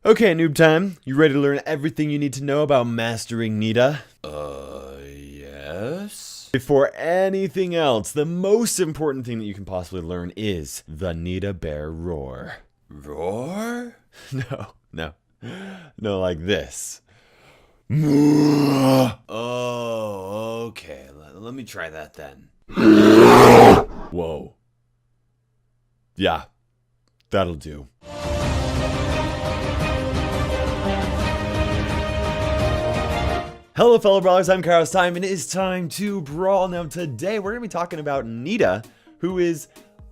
Okay, noob time. You ready to learn everything you need to know about mastering Nita? Yes. Before anything else, the most important thing that you can possibly learn is the Nita bear roar. Roar? No, like this. Oh, okay. Let me try that then. Whoa. Yeah, that'll do. Hello fellow brawlers, I'm Carlos Time, and it is time to brawl. Now today we're going to be talking about Nita, who is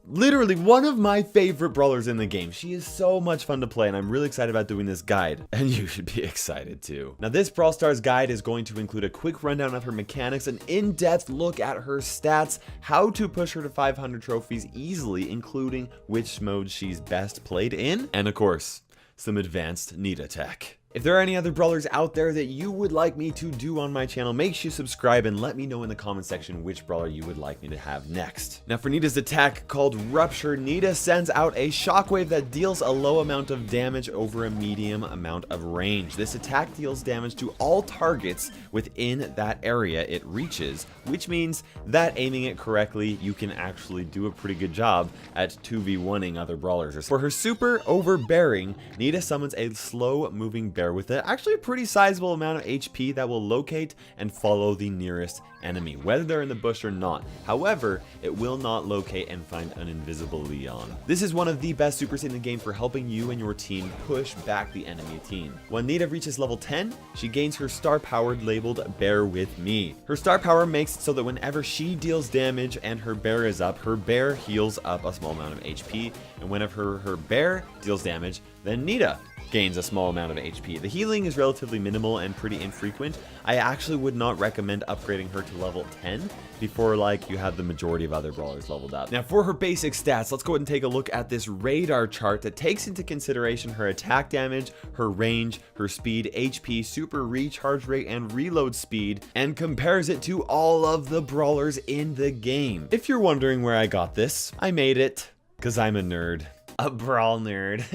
literally one of my favorite brawlers in the game. She is so much fun to play, and I'm really excited about doing this guide, and you should be excited too. Now this Brawl Stars guide is going to include a quick rundown of her mechanics, an in-depth look at her stats, how to push her to 500 trophies easily, including which mode she's best played in, and of course, some advanced Nita tech. If there are any other brawlers out there that you would like me to do on my channel, make sure you subscribe and let me know in the comment section which brawler you would like me to have next. Now for Nita's attack called Rupture, Nita sends out a shockwave that deals a low amount of damage over a medium amount of range. This attack deals damage to all targets within that area it reaches, which means that aiming it correctly, you can actually do a pretty good job at 2v1ing other brawlers. For her super overbearing, Nita summons a slow moving bear with actually a pretty sizable amount of HP that will locate and follow the nearest enemy, whether they're in the bush or not. However, it will not locate and find an invisible Leon. This is one of the best supers in the game for helping you and your team push back the enemy team. When Nita reaches level 10, she gains her star power labeled Bear With Me. Her star power makes it so that whenever she deals damage and her bear is up, her bear heals up a small amount of HP, and whenever her bear deals damage, then Nita gains a small amount of HP. The healing is relatively minimal and pretty infrequent. I actually would not recommend upgrading her to level 10 before you have the majority of other brawlers leveled up. Now for her basic stats, let's go ahead and take a look at this radar chart that takes into consideration her attack damage, her range, her speed, HP, super recharge rate, and reload speed, and compares it to all of the brawlers in the game. If you're wondering where I got this, I made it because I'm a nerd. A Brawl nerd.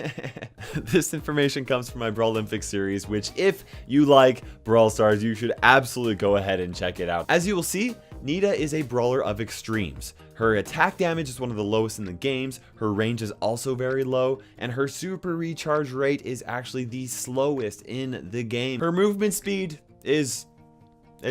This information comes from my Brawl Olympics series, which if you like Brawl Stars, you should absolutely go ahead and check it out. As you will see, Nita is a brawler of extremes. Her attack damage is one of the lowest in the games, her range is also very low, and her super recharge rate is actually the slowest in the game. Her movement speed it's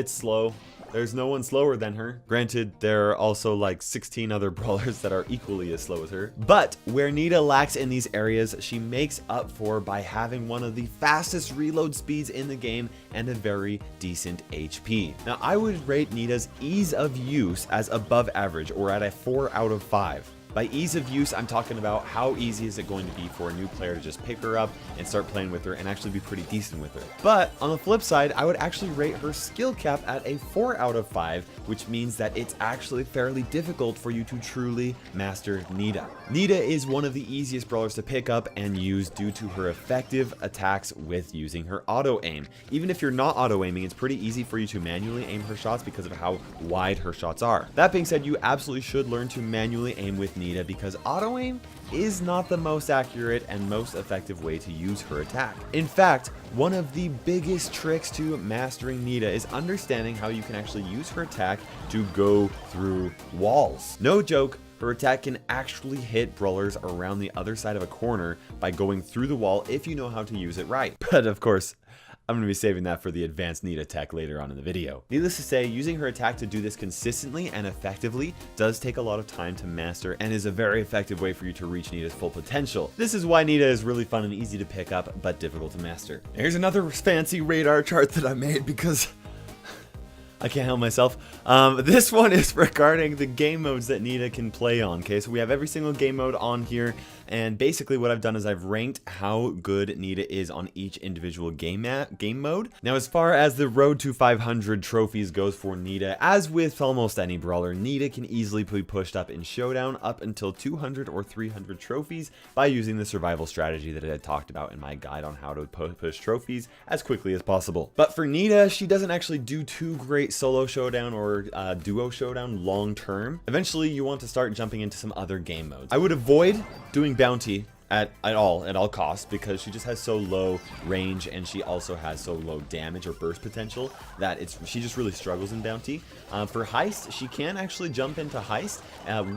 slow. There's no one slower than her. Granted, there are also 16 other brawlers that are equally as slow as her. But where Nita lacks in these areas, she makes up for by having one of the fastest reload speeds in the game and a very decent HP. Now, I would rate Nita's ease of use as above average, or at a 4 out of 5. By ease of use, I'm talking about how easy is it going to be for a new player to just pick her up and start playing with her and actually be pretty decent with her. But on the flip side, I would actually rate her skill cap at a 4 out of 5, which means that it's actually fairly difficult for you to truly master Nita. Nita is one of the easiest brawlers to pick up and use due to her effective attacks with using her auto aim. Even if you're not auto aiming, it's pretty easy for you to manually aim her shots because of how wide her shots are. That being said, you absolutely should learn to manually aim with Nita because auto aim is not the most accurate and most effective way to use her attack. In fact, one of the biggest tricks to mastering Nita is understanding how you can actually use her attack to go through walls. No joke, her attack can actually hit brawlers around the other side of a corner by going through the wall if you know how to use it right. But of course, I'm going to be saving that for the advanced Nita tech later on in the video. Needless to say, using her attack to do this consistently and effectively does take a lot of time to master and is a very effective way for you to reach Nita's full potential. This is why Nita is really fun and easy to pick up, but difficult to master. Here's another fancy radar chart that I made because I can't help myself. This one is regarding the game modes that Nita can play on. Okay, so we have every single game mode on here, and basically what I've done is I've ranked how good Nita is on each individual game mode. Now, as far as the road to 500 trophies goes for Nita, as with almost any brawler, Nita can easily be pushed up in Showdown up until 200 or 300 trophies by using the survival strategy that I had talked about in my guide on how to push trophies as quickly as possible. But for Nita, she doesn't actually do too great solo showdown or duo showdown long term. Eventually, you want to start jumping into some other game modes. I would avoid doing bounty at all costs, because she just has so low range and she also has so low damage or burst potential that she just really struggles in bounty. For heist, she can actually jump into heist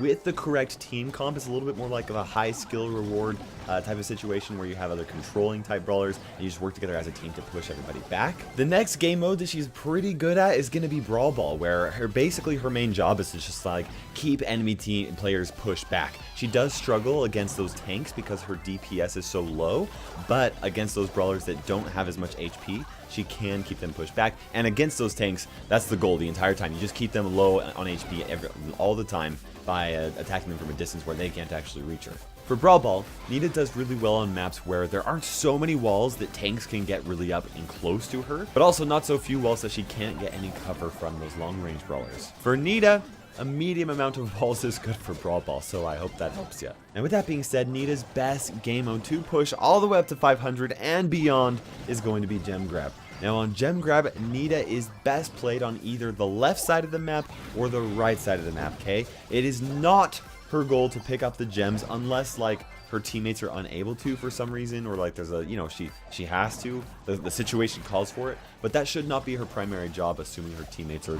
with the correct team comp. It's a little bit more like a high skill reward type of situation where you have other controlling type brawlers and you just work together as a team to push everybody back. The next game mode that she's pretty good at is going to be Brawl Ball, where basically her main job is to just like keep enemy team players pushed back. She does struggle against those tanks because her DPS is so low, but against those brawlers that don't have as much HP, she can keep them pushed back. And against those tanks, that's the goal the entire time. You just keep them low on HP all the time by attacking them from a distance where they can't actually reach her. For Brawl Ball, Nita does really well on maps where there aren't so many walls that tanks can get really up and close to her, but also not so few walls that she can't get any cover from those long-range brawlers. For Nita, a medium amount of walls is good for Brawl Ball, so I hope that helps you. And with that being said, Nita's best game mode to push all the way up to 500 and beyond is going to be Gem Grab. Now on Gem Grab, Nita is best played on either the left side of the map or the right side of the map, okay? It is not her goal to pick up the gems unless like her teammates are unable to for some reason, or like there's a, you know, she has to, the situation calls for it, but that should not be her primary job, assuming her teammates are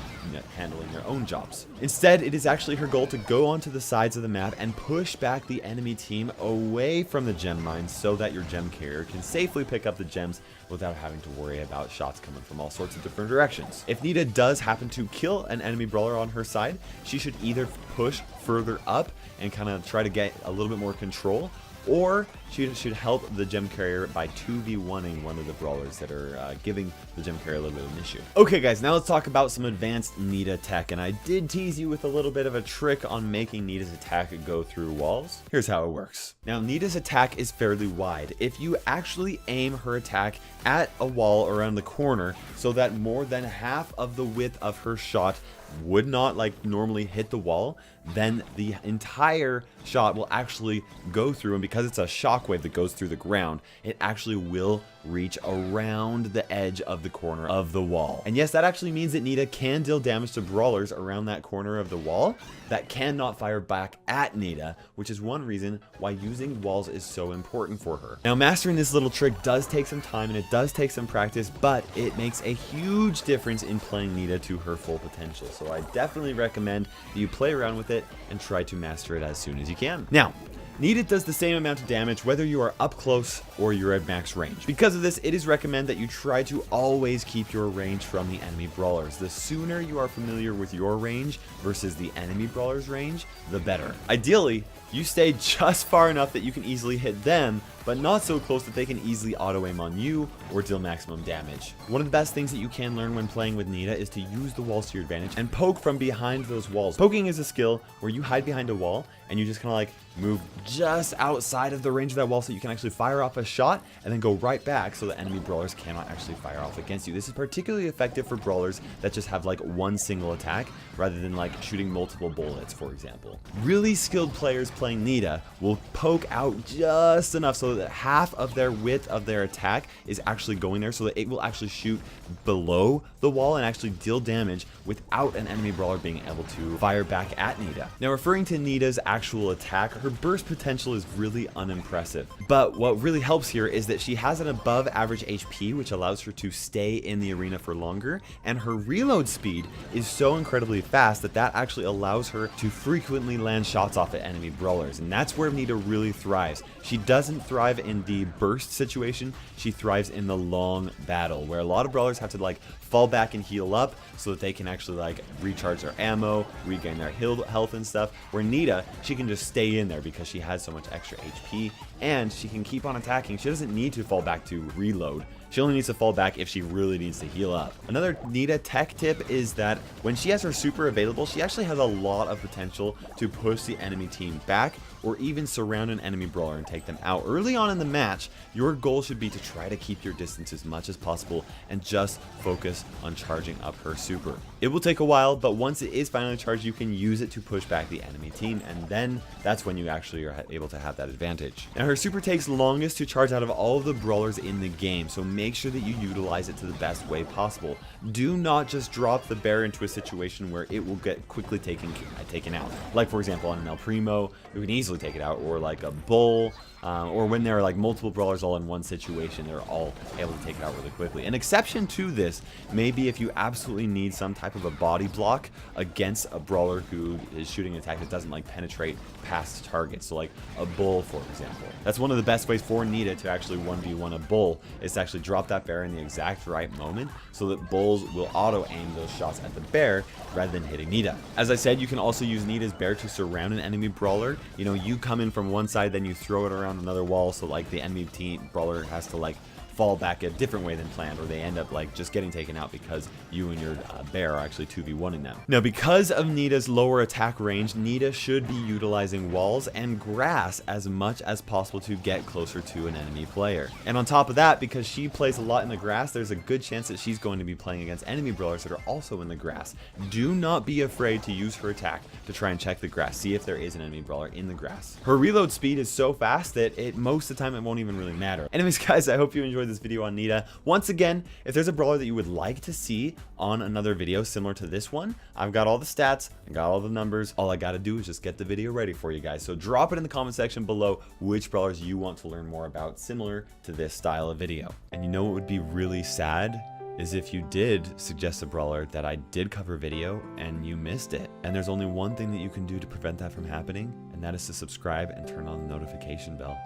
handling their own jobs. Instead, it is actually her goal to go onto the sides of the map and push back the enemy team away from the gem mines so that your gem carrier can safely pick up the gems without having to worry about shots coming from all sorts of different directions. If Nita does happen to kill an enemy brawler on her side, she should either push further up and kind of try to get a little bit more control, or she should help the gem carrier by 2v1ing one of the brawlers that are giving the gem carrier a little bit of an issue. Okay guys, now let's talk about some advanced Nita tech, and I did tease you with a little bit of a trick on making Nita's attack go through walls. Here's how it works. Now Nita's attack is fairly wide. If you actually aim her attack at a wall around the corner so that more than half of the width of her shot would not like normally hit the wall, then the entire shot will actually go through, and because it's a shockwave that goes through the ground, it actually will reach around the edge of the corner of the wall. And yes, that actually means that Nita can deal damage to brawlers around that corner of the wall that cannot fire back at Nita, which is one reason why using walls is so important for her. Now mastering this little trick does take some time and it does take some practice, but it makes a huge difference in playing Nita to her full potential. So I definitely recommend that you play around with it and try to master it as soon as you can. Now, Nita does the same amount of damage whether you are up close or you're at max range. Because of this, it is recommended that you try to always keep your range from the enemy brawlers. The sooner you are familiar with your range versus the enemy brawler's range, the better. Ideally, you stay just far enough that you can easily hit them, but not so close that they can easily auto-aim on you or deal maximum damage. One of the best things that you can learn when playing with Nita is to use the walls to your advantage and poke from behind those walls. Poking is a skill where you hide behind a wall and you just kind of like move just outside of the range of that wall so you can actually fire off a shot and then go right back so the enemy brawlers cannot actually fire off against you. This is particularly effective for brawlers that just have like one single attack rather than like shooting multiple bullets, for example. Really skilled players playing Nita will poke out just enough so that half of their width of their attack is actually going there so that it will actually shoot below the wall and actually deal damage without an enemy brawler being able to fire back at Nita. Now, referring to Nita's actual attack, her burst potential is really unimpressive, but what really helps here is that she has an above average HP, which allows her to stay in the arena for longer, and her reload speed is so incredibly fast that that actually allows her to frequently land shots off at enemy brawlers, and that's where Nita really thrives. She doesn't thrive in the burst situation, she thrives in the long battle, where a lot of brawlers have to like fall back and heal up so that they can actually like recharge their ammo, regain their health and stuff, where Nita, she can just stay in there because she has so much extra HP and she can keep on attacking. She doesn't need to fall back to reload. She only needs to fall back if she really needs to heal up. Another Nita tech tip is that when she has her super available, she actually has a lot of potential to push the enemy team back or even surround an enemy brawler and take them out. Early on in the match, your goal should be to try to keep your distance as much as possible and just focus on charging up her super. It will take a while, but once it is finally charged, you can use it to push back the enemy team, and then that's when you actually are able to have that advantage. Now, her her super takes longest to charge out of all of the brawlers in the game, so make sure that you utilize it to the best way possible. Do not just drop the bear into a situation where it will get quickly taken out. Like for example on an El Primo, you can easily take it out, or like a bull, or when there are like multiple brawlers all in one situation, they're all able to take it out really quickly. An exception to this may be if you absolutely need some type of a body block against a brawler who is shooting an attack that doesn't like penetrate past targets. So like a bull, for example. That's one of the best ways for Nita to actually 1v1 a bull, is to actually drop that bear in the exact right moment so that bulls will auto aim those shots at the bear rather than hitting Nita. As I said, you can also use Nita's bear to surround an enemy brawler. You know, you come in from one side, then you throw it around another wall, so like the enemy team brawler has to like fall back a different way than planned, or they end up like just getting taken out because you and your bear are actually 2v1ing them. Now, because of Nita's lower attack range, Nita should be utilizing walls and grass as much as possible to get closer to an enemy player. And on top of that, because she plays a lot in the grass, there's a good chance that she's going to be playing against enemy brawlers that are also in the grass. Do not be afraid to use her attack to try and check the grass, see if there is an enemy brawler in the grass. Her reload speed is so fast that most of the time it won't even really matter. Anyways guys, I hope you enjoyed this video on Nita. Once again, if there's a brawler that you would like to see on another video similar to this one, I've got all the stats, I got all the numbers. All I gotta do is just get the video ready for you guys. So drop it in the comment section below which brawlers you want to learn more about similar to this style of video. And you know what would be really sad? Is if you did suggest a brawler that I did cover video and you missed it. And there's only one thing that you can do to prevent that from happening, and that is to subscribe and turn on the notification bell.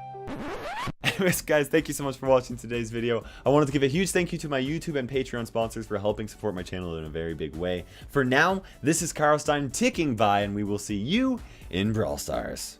Anyways guys, thank you so much for watching today's video. I wanted to give a huge thank you to my YouTube and Patreon sponsors for helping support my channel in a very big way. For now, this is Carl Stein ticking by, and we will see you in Brawl Stars.